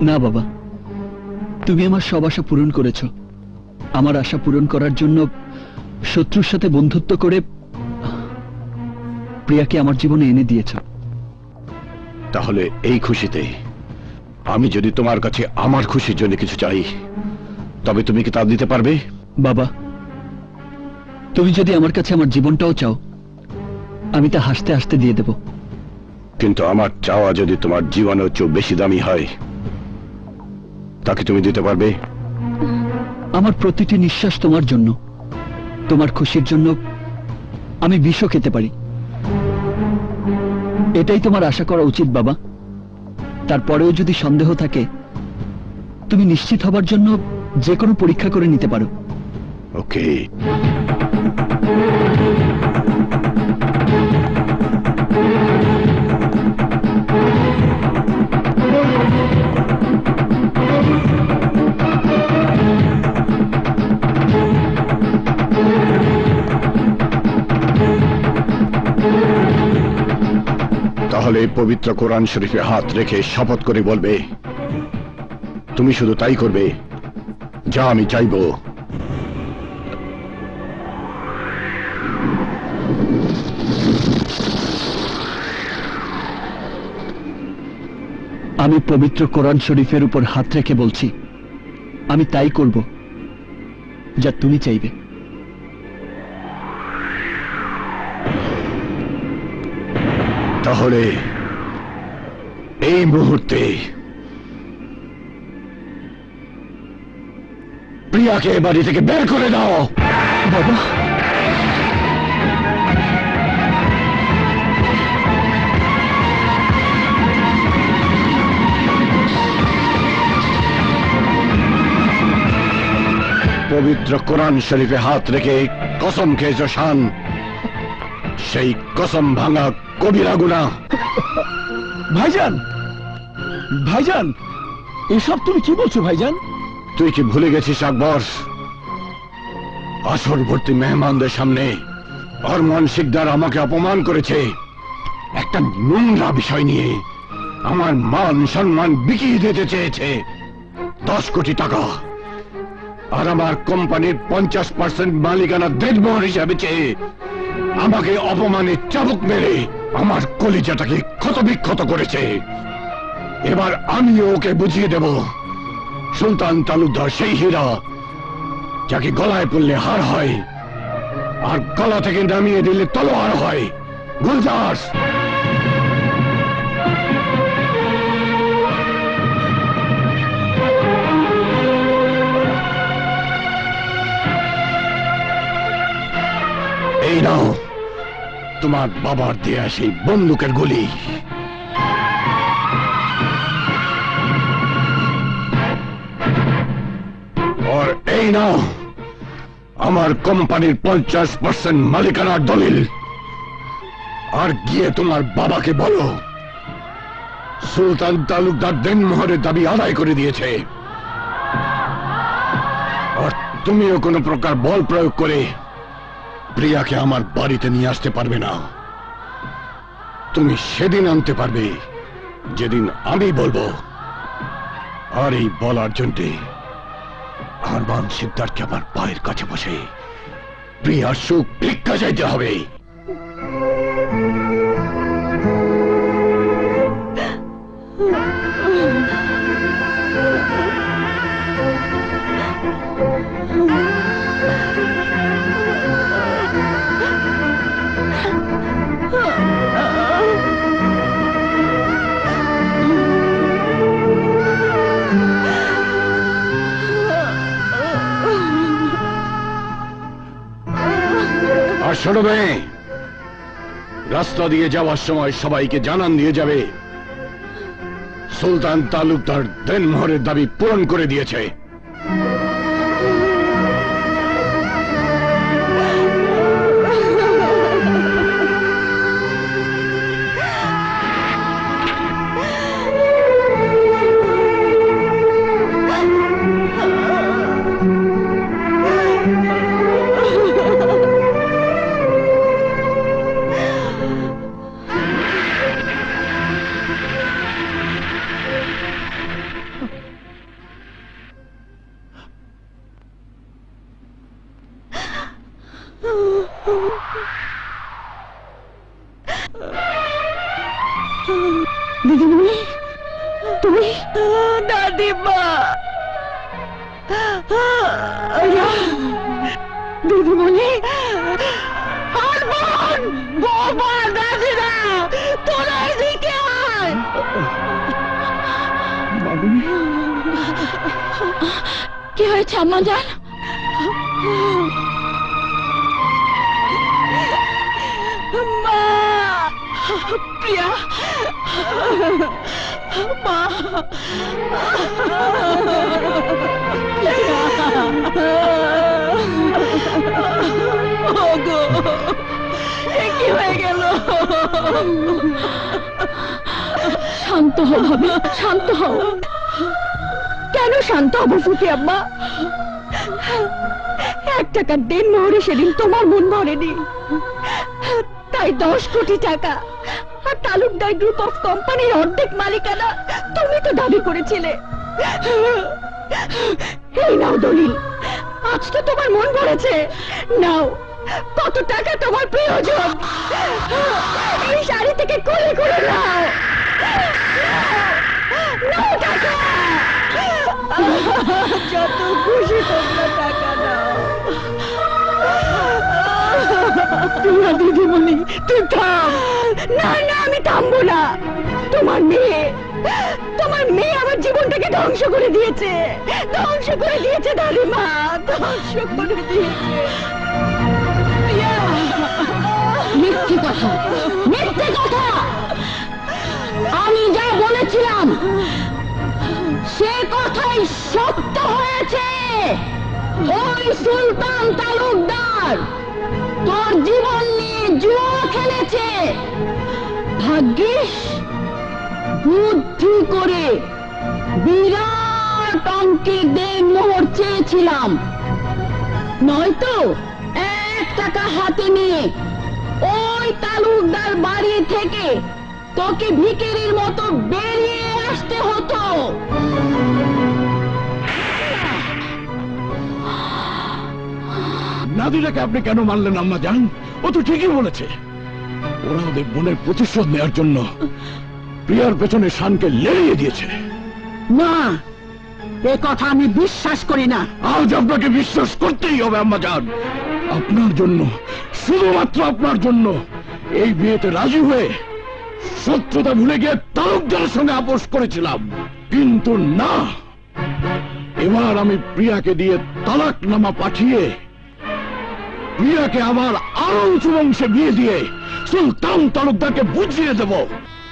না বাবা, তুমি আমার সব আশা পূরণ করেছো। আমার আশা পূরণ করার জন্য শত্রুর সাথে বন্ধুত্ব করে প্রিয়াকে আমার জীবনে এনে দিয়েছ। তাহলে এই খুশিতে আমি যদি তোমার কাছে আমার খুশির জন্য কিছু চাই, তবে তুমি কি তা দিতে পারবে? বাবা, তুমি যদি আমার কাছে আমার জীবনটাও চাও, আমি তা হাসতে হাসতে দিয়ে দেব। কিন্তু আমার চাওয়া যদি তোমার জীবনের চেয়ে বেশি দামি হয়, তাকে তুমি দিতে পারবে? আমার প্রতিটি নিঃশ্বাস তোমার জন্য, তোমার খুশির জন্য আমি বিষও খেতে পারি। এটাই তোমার আশা করা উচিত বাবা। তারপরেও যদি সন্দেহ থাকে, তুমি নিশ্চিত হবার জন্য যে কোনো পরীক্ষা করে নিতে পারো। ওকে। তাহলে পবিত্র কোরআন শরীফে হাত রেখে শপথ করে বলবে, তুমি শুধু তাই করবে যা আমি চাইব। আমি পবিত্র কোরআন শরীফের উপর হাত রেখে বলছি, আমি তাই করব যা তুমি চাইবে। তাহলে এই মুহূর্তে প্রিয়াকে বাড়ি থেকে বের করে দাও। বাবা, পবিত্র কোরআন শরীফে হাত রেখে কসম খেয়েছ শান, সেই কসম ভাঙা কবিরা গুনাহ। ভাইজান, ভাইজান, এসব তুমি কি বলছো ভাইজান? তুই কি ভুলে গেছিস আকবর? আসর ভর্তি মেহমানদের সামনে আরমান শিকদার আমাকে অপমান করেছে একটা নোংরা বিষয় নিয়ে। আমার মান সম্মান বিকিয়ে দিতে চেয়েছে 10 কোটি টাকা, আর আমার কোম্পানির 50% মালিকানা দেনমোহর হিসাবে চেয়ে আমাকে অপমানে চাবুক মেরে আমার কলিজাটাকে ক্ষতবিক্ষত করেছে। এবার আমিও ওকে বুঝিয়ে দেব, সুলতান তালুকদার সেই হীরা যাকে গলায় পড়লে হার হয় আর গলা থেকে নামিয়ে দিলে তলোয়ার হয়। গুলজার, এই নাও তোমার বাবার দেয়া সেই বন্দুকের গুলি। আর এই নাও আমার কোম্পানির 50% মালিকানার দলিল। আর গিয়ে তোমার বাবাকে বলো সুলতান তালুকদার দেনমোহরের দাবি আদায় করে দিয়েছে, আর তুমিও কোনো প্রকার বল প্রয়োগ করে প্রিয়াকে আমার বাড়িতে নিয়ে আসতে পারবে না। তুমি সেদিন আনতে পারবে যেদিন আমি বলবো। আর এই বলার জন্যে আরমান শিকদারকে আমার পায়ের কাছে বসে প্রিয়ার সুখ ভিক্ষা চাইতে হবে। আর শোনো মেয়ে, রাস্তা দিয়ে যাওয়ার সময় সবাইকে জানান দিয়ে যাবে সুলতান তালুকদার দেনমোহরের দাবি পূরণ করে দিয়েছে। দিদিমণি, দাদিমা, দিদিমণি, আর বোন, বৌমা, দাদিরা, তোরা এদিকে আয়। কি হয়েছে আম্মা জান? মা, প্রিয়া, মা, ওগো, এ কি হয়ে গেল? শান্ত হও ভাবি, শান্ত হও। কেন শান্ত হবো ফুফি আম্মা? 1 টাকার দেন মোহরে সেদিন তোমার মন ভরেনি, তাই 10 কোটি টাকা আর তালুকদার গ্রুপ অফ কোম্পানির অর্ধেক মালিকানা তুমি তো দাবি করেছিলে। এই নাও দলিল, আজ তো তোমার মন ভরেছে। নাও, কত টাকা তোমার প্রয়োজন, এই শাড়ি থেকে কোলে করে নাও। নাও টাকা, যত খুশি তোমরা টাকা নাও। তুই দিদিমণি, তুই থাম। না না, আমি থামবো না। তোমার মেয়ে আমার জীবনটাকে ধ্বংস করে দিয়েছে, ধ্বংস করে দিয়েছে দাদিমা, ধ্বংস করে দিয়েছে। মিথ্যে কথা, মিথ্যে কথা। আমি যা বলেছিলাম সে কথাই সত্য হয়েছে। ওই সুলতান তালুকদার তোর জীবন নিয়ে জুয়া খেলেছে। ভাগ্যিস বুদ্ধি করে বিরাট অঙ্কের দেনমোহর চেয়েছিলাম, নয়তো 1 টাকা হাতে নিয়ে ওই তালুকদার বাড়ি থেকে তোকে ভিখারির মতো বেরিয়ে আসতে হতো। নাদিরাকে আপনি কেন মানলেন আম্মা জান? ও তো ঠিকই বলেছে। ওরা ওদের বোনের প্রতিশোধ নেওয়ার জন্য প্রিয়ার পেছনে শানকে লেলিয়ে দিয়েছে। না, এ কথা আমি বিশ্বাস করি না। আজ আপনাকে বিশ্বাস করতেই হবে আম্মা জান। আপনার জন্য, শুধুমাত্র আপনার জন্য এই বিয়েতে রাজি হয়ে শত্রুতা ভুলে গিয়ে তালুকদারের সঙ্গে আপোষ করেছিলাম, কিন্তু না, এবার আমি প্রিয়াকে দিয়ে তালাকনামা পাঠিয়ে প্রিয়াকে আবার আরো উঁচু বংশে বিয়ে দিয়ে সুলতান তালুকদারকে বুঝিয়ে দেব